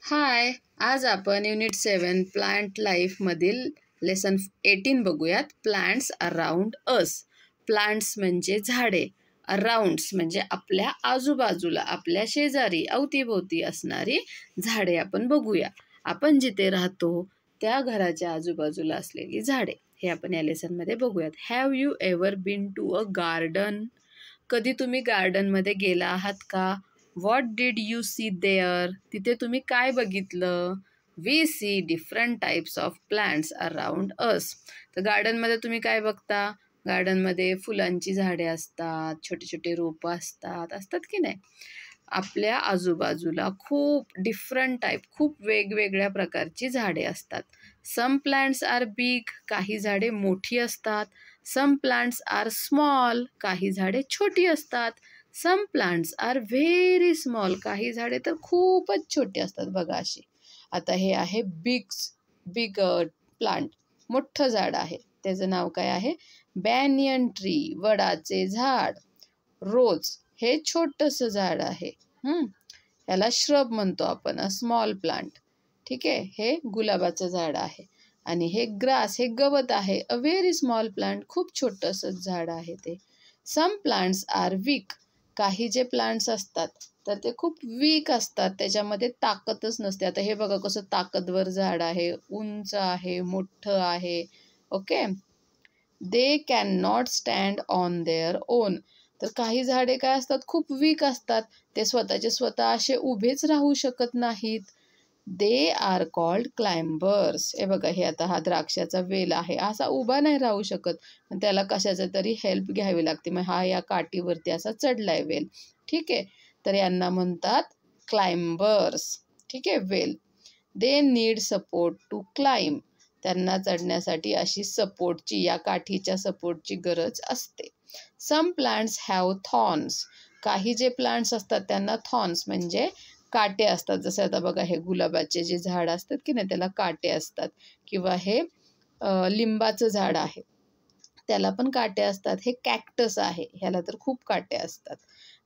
हाय, आज आपण unit 7 plant life मधील लेसन 18 बघूयात. प्लांट्स अराउंड अस. प्लांट्स म्हणजे झाडे, अराउंड्स म्हणजे आपल्या आजूबाजूला, आपल्या शेजारी, अवतीभोवती असणारी झाडे आपण बघूया. आपण जिथे राहतो त्या घराच्या आजूबाजूला असलेली झाडे हे आपण या लेसनमध्ये बघूयात. Have you ever been to a garden? कधी तुम्ही गार्डनमध्ये गेला आहात का? What did you see there? तिथे तुम्ही काय बघितलं? We see different types of plants around us. तर गार्डनमध्ये तुम्ही काय बघता? गार्डनमध्ये फुलांची झाडे असतात, छोटे छोटे रोपं असतात की नाही? आपल्या आजूबाजूला खूप डिफरंट टाईप, खूप वेगवेगळ्या प्रकारची झाडे असतात. सम प्लांट्स आर बिग, काही झाडे मोठी असतात. सम प्लांट्स आर स्मॉल, काही झाडे छोटी असतात. Some plants are very small, काही झाडे तर खूपच छोटी असतात बघा अशी. आता हे आहे बिग प्लांट, मोठं झाड आहे. त्याचं नाव काय आहे? बॅनियन ट्री, वडाचे झाड. रोज हे छोटंसं झाड आहे. याला श्रब म्हणतो आपण, अ स्मॉल प्लांट. ठीक आहे. हे गुलाबाचं झाड आहे. आणि हे ग्रास, हे गवत आहे, अ व्हेरी स्मॉल प्लांट, खूप छोटंसं झाड आहे ते. सम प्लांट्स आर वीक, काही जे प्लांट्स असतात तर ते खूप वीक असतात, त्याच्यामध्ये ताकदच नसते. आता हे बघा कसं ताकदवर झाड आहे, उंच आहे, मोठं आहे. Okay. They can not stand on their own. तर काही झाडे काय असतात? खूप वीक असतात, ते स्वतःचे स्वतः असे उभेच राहू शकत नाहीत. They are called climbers. हे बघा, हे आता हा द्राक्षाचा वेल आहे, असा उभा नाही राहू शकत, त्याला कशाचा तरी हेल्प घ्यावी लागते. मग हा या काठीवरती असा चढलाय वेल. ठीक आहे. तर यांना म्हणतात क्लाइंबर्स. ठीक आहे. Well. They need support to climb. त्यांना चढण्यासाठी अशी सपोर्टची, या काठीच्या सपोर्टची गरज असते. Some plants have thorns. काही जे प्लांट्स असतात त्यांना थॉर्न्स म्हणजे काटे असतात. जसे आता बघा, हे गुलाबाचे जे झाड असतात की नाही, त्याला काटे असतात. किंवा हे लिंबाचं झाड आहे, त्याला पण काटे असतात. हे कॅक्टस आहे, ह्याला तर खूप काटे असतात.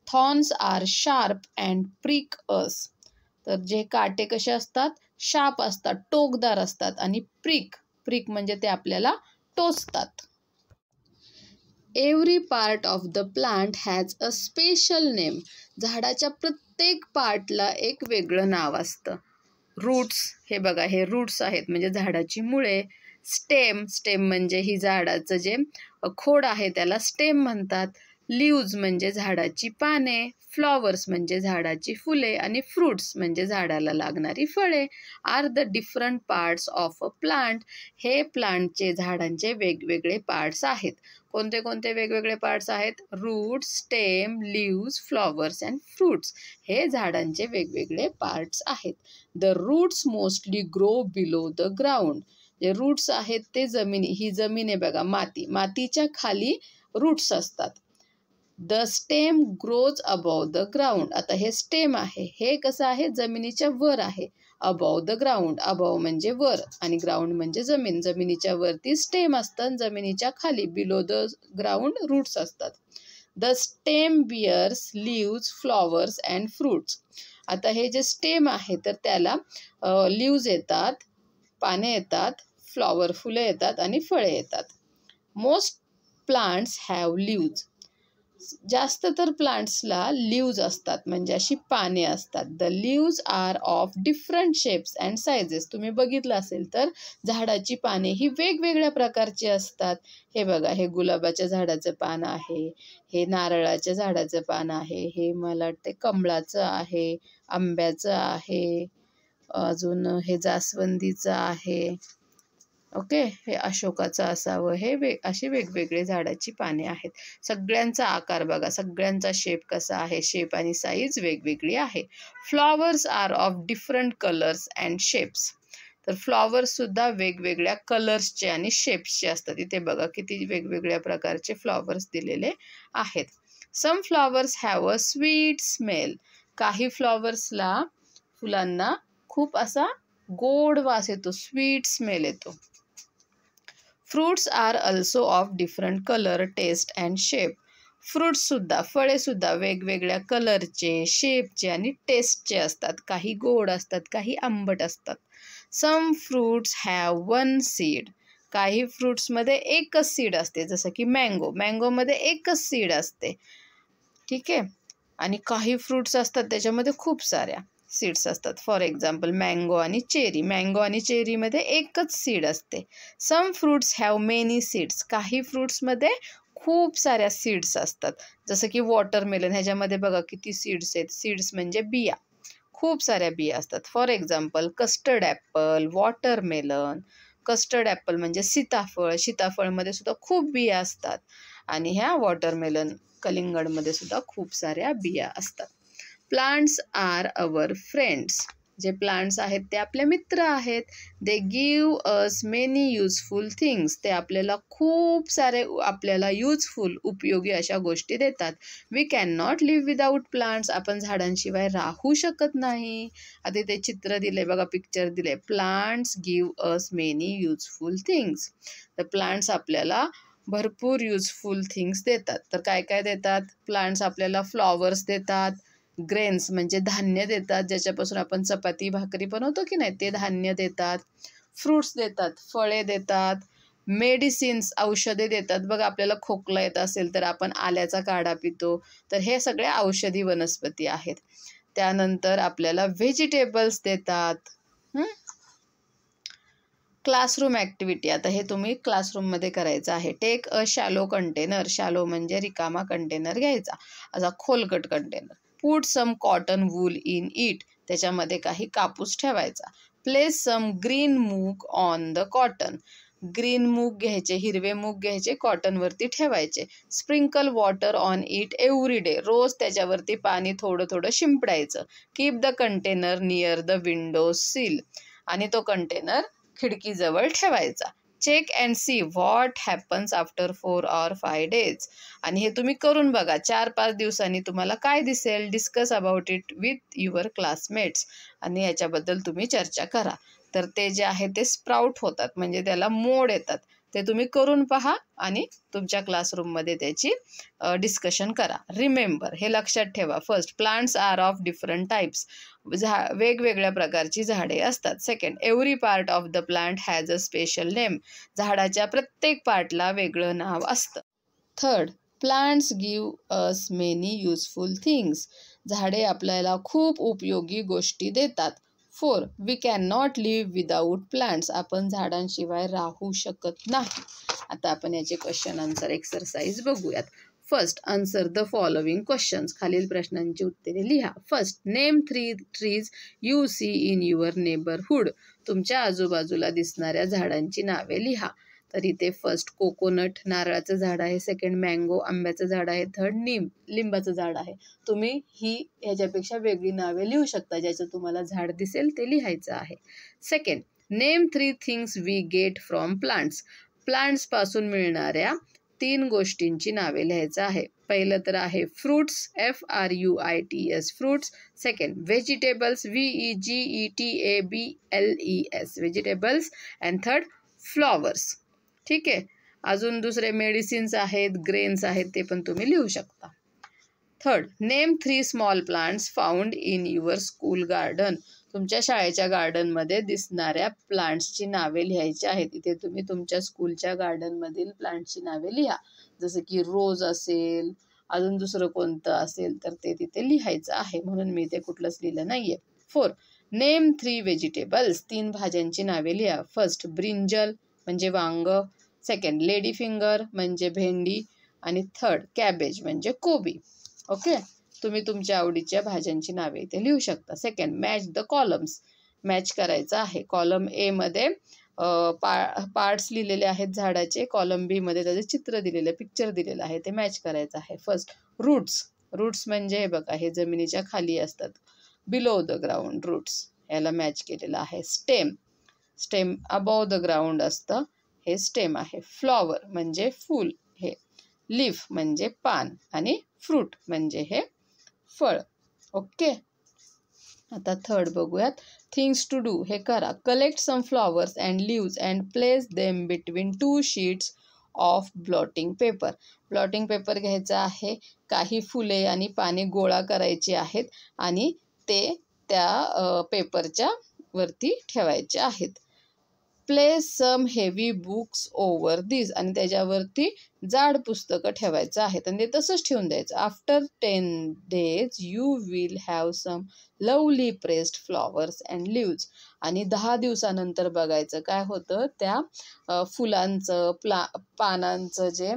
Thorns are sharp and prick us. तर जे काटे कसे असतात? शार्प असतात, टोकदार असतात. आणि प्रिक म्हणजे ते आपल्याला टोचतात. Every part of the plant has a special name. झाडाच्या प्रत्येक पार्टला एक वेगळं नाव असतं. रूट्स, हे बघा, हे रूट्स आहेत म्हणजे झाडाची मुळे. स्टेम म्हणजे ही झाडाचं जे खोड आहे त्याला स्टेम म्हणतात. लीव्ज म्हणजे झाडाची पाने. फ्लॉवर्स म्हणजे झाडाची फुले. आणि फ्रुट्स म्हणजे झाडाला लागणारी फळे. Are the different parts of a plant. हे प्लांटचे, झाडांचे वेगवेगळे पार्ट्स आहेत. कोणते कोणते वेगवेगळे पार्ट्स आहेत? Roots, stem, leaves, flowers and fruits. हे झाडांचे वेगवेगळे पार्ट्स आहेत. The roots mostly grow below the ground. जे रूट्स आहेत ते ही जमीन आहे बघा, मातीच्या खाली रूट्स असतात. The stem grows above the ground. आता हे स्टेम आहे, हे कसं आहे? जमिनीच्या वर आहे. अबव द ग्राउंड, अबव म्हणजे वर आणि ग्राउंड म्हणजे जमीन. जमिनीच्या वरती स्टेम असतं, जमिनीच्या खाली बिलो द ग्राउंड रूट्स असतात. The stem bears leaves, flowers and fruits. आता हे जे स्टेम आहे तर त्याला लीव्ज येतात, पाने येतात, फ्लॉवर, फुले येतात आणि फळे येतात. Most plants have leaves. जास्त तर प्लांट्सला लीव्ज असतात, म्हणजे अशी पाने असतात. The leaves are of different shapes and sizes. तुम्ही बघितलं असेल तर झाडाची पाने ही वेगवेगळ्या प्रकारची असतात. हे बघा, हे गुलाबाच्या झाडाचं पान आहे, हे नारळाच्या झाडाचं पान आहे, हे मला वाटते कमळाचं आहे, आंब्याचं आहे, अजून हे जास्वंदीचं आहे. ओके. हे अशोकाचं असावं. हे अशी वेगवेगळे झाडाची पाने आहेत. सगळ्यांचा आकार बघा, सगळ्यांचा शेप कसा आहे, शेप आणि साईज वेगवेगळी आहे. Flowers are of different colours and shapes. तर फ्लॉवर्स सुद्धा वेगवेगळ्या कलर्सचे आणि शेप्सचे असतात. इथे बघा किती वेगवेगळ्या प्रकारचे फ्लॉवर्स दिलेले आहेत. Some flowers have a sweet smell. काही फ्लॉवर्सला, फुलांना खूप असा गोड वास येतो, स्वीट स्मेल येतो. Fruits are also of different colour, taste and shape. फ्रुट्ससुद्धा, फळेसुद्धा वेगवेगळ्या कलरचे, शेपचे आणि टेस्टचे असतात. काही गोड असतात, काही आंबट असतात. Some fruits have one seed. काही फ्रुट्समध्ये एकच सीड असते, जसं की मँगोमध्ये एकच सीड असते. ठीक आहे. आणि काही फ्रुट्स असतात त्याच्यामध्ये खूप साऱ्या सीड्स असतात. फॉर एक्झाम्पल मँगो आणि चेरीमध्ये एकच सीड असते. सम फ्रुट्स हॅव मेनी सीड्स. काही फ्रुट्समध्ये खूप साऱ्या सीड्स असतात, जसं की वॉटरमेलन, ह्याच्यामध्ये बघा किती सीड्स आहेत. सीड्स म्हणजे बिया, खूप साऱ्या बिया असतात. For example custard Apple, watermelon. Custard Apple म्हणजे सीताफळमध्ये सुद्धा खूप बिया असतात. आणि ह्या वॉटरमेलन, कलिंगडमध्ये सुद्धा खूप साऱ्या बिया असतात. Plants are our friends. जे प्लांट्स आहेत ते आपले मित्र आहेत. They give us many useful things. ते आपल्याला खूप सारे युजफुल, उपयोगी अशा गोष्टी देतात. We can not live without plants. आपण झाडांशिवाय राहू शकत नाही. आता ते चित्र दिले बघा, पिक्चर दिले. Plants give us many useful things. तर प्लांट्स आपल्याला भरपूर युजफुल थिंग्स देतात. तर काय काय देतात? प्लांट्स आपल्याला फ्लॉवर्स देतात, ग्रेन्स म्हणजे धान्य देतात, ज्याच्यापासून आपण चपाती भाकरी बनवतो की नाही, ते धान्य देतात. फ्रूट्स देतात, फळे देतात. मेडिसिन्स, औषधे देतात. बघा आपल्याला खोकला येत असेल तर आपण आल्याचा काढा पितो. तर हे सगळे औषधी वनस्पती आहेत. त्यानंतर आपल्याला व्हेजिटेबल्स देतात. क्लासरूम ॲक्टिव्हिटी, आता हे तुम्ही क्लासरूममध्ये करायचं आहे. Take a shallow container. Shallow म्हणजे रिकामा कंटेनर घ्यायचा, असा खोलगट container. Put some cotton wool in it. त्याच्यामध्ये काही कापूस ठेवायचा. Place some green moong on the cotton. Green मूग घ्यायचे, हिरवे मूग घ्यायचे, कॉटनवरती ठेवायचे. Sprinkle water on it every day. रोज त्याच्यावरती पाणी थोडं थोडं शिंपडायचं. Keep the container near the window sill. आणि तो कंटेनर खिडकीजवळ ठेवायचा. Check and see what happens after 4 or 5 days. आणि हे तुम्ही करून बघा, 4-5 दिवसांनी तुम्हाला काय दिसेल. Discuss about it with your classmates. आणि याच्याबद्दल तुम्ही चर्चा करा. तर ते जे आहे ते स्प्राउट होतात, म्हणजे त्याला मोड येतात. ते तुम्ही करून पहा आणि तुमच्या क्लासरूममध्ये त्याची डिस्कशन करा. रिमेंबर, हे लक्षात ठेवा. First, plants are of different types. वेगवेगळ्या प्रकारची झाडे असतात. Second, every part of the plant has a special name. झाडाच्या प्रत्येक पार्टला वेगळं नाव असतं. Third, plants give us many useful things. झाडे आपल्याला खूप उपयोगी गोष्टी देतात. 4, we can not live without plants. आपण झाडांशिवाय राहू शकत नाही. आता आपण याचे क्वेश्चन आन्सर एक्सरसाइज बघूयात. First, answer the following questions. खालील प्रश्नांची उत्तरे लिहा. First, name 3 trees you see in your neighbourhood. तुमच्या आजूबाजूला दिसणाऱ्या झाडांची नावे लिहा. तर इथे फर्स्ट कोकोनट, नारळाचं झाड आहे. सेकंड मँगो, आंब्याचं झाड आहे. थर्ड नीम, लिंबाचं झाड आहे. तुम्ही ह्याच्यापेक्षा वेगळी नावे लिहू शकता. ज्याचं तुम्हाला झाड दिसेल ते लिहायचं आहे. Second, name 3 things we get from plants. प्लांट्सपासून मिळणाऱ्या 3 गोष्टींची नावे लिहायचं आहे. पहिलं तर आहे fruits, FRUITS, fruits. Second, vegetables, VEGETABLES, vegetables. And third, flowers. ठीक आहे. अजून दुसरे मेडिसिन्स आहेत, ग्रेन्स आहेत, ते पण तुम्ही लिहू शकता. Third, name 3 small plants found in your school garden. तुमच्या शाळेच्या गार्डनमध्ये दिसणाऱ्या प्लांट्सची नावे लिहायची आहेत. इथे तुम्ही तुमच्या स्कूलच्या गार्डनमधील प्लांट्सची नावे लिहा. जसं की रोज असेल, अजून दुसरं कोणतं असेल तर ते तिथे लिहायचं आहे. म्हणून मी ते कुठलंच लिहिलं नाहीये. 4, नेम 3 व्हेजिटेबल्स. 3 भाज्यांची नावे लिहा. फर्स्ट, ब्रिंजल म्हणजे वांग. सेकंड, लेडी फिंगर म्हणजे भेंडी. आणि थर्ड, कॅबेज म्हणजे कोबी. ओके. तुम्ही तुमच्या आवडीच्या भाज्यांची नावे इथे लिहू शकता. Second, match the columns. Match करायचं आहे. कॉलम ए मध्ये पार्ट्स लिहिलेले आहेत झाडाचे. कॉलम बी मध्ये त्याचे चित्र दिलेलं, पिक्चर दिलेलं आहे, ते मॅच करायचं आहे. First, roots. रूट्स म्हणजे हे बघा, हे जमिनीच्या खाली असतात. बिलो द ग्राउंड, रूट्स, याला मॅच केलेलं आहे. Stem, stem above the ground असतं, हे स्टेम आहे. फ्लॉवर म्हणजे फूल, हे. लीफ म्हणजे पान. आणि फ्रूट म्हणजे हे फळ. ओके. आता थर्ड बघूयात. थिंग्स टू डू, हे करा. Collect some flowers and leaves and place them between 2 sheets of blotting paper. Blotting paper घ्यायचा आहे, काही फुले आणि पाने गोळा करायची आहेत आणि ते त्या पेपरच्या वरती ठेवायचे आहेत. Place some heavy books over this, आणि त्याच्यावरती जाड पुस्तकं ठेवायचं आहेत आणि ते तसंच ठेवून द्यायचं. After 10 days you will have some lovely pressed flowers and leaves. आणि 10 दिवसानंतर बघायचं काय होतं, त्या फुलांचं पानांचं जे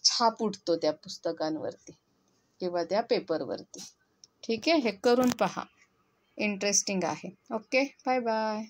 छाप उठतो त्या पुस्तकांवरती किंवा त्या पेपरवरती. ठीक आहे, हे करून पहा, इंटरेस्टिंग आहे. Okay, bye bye.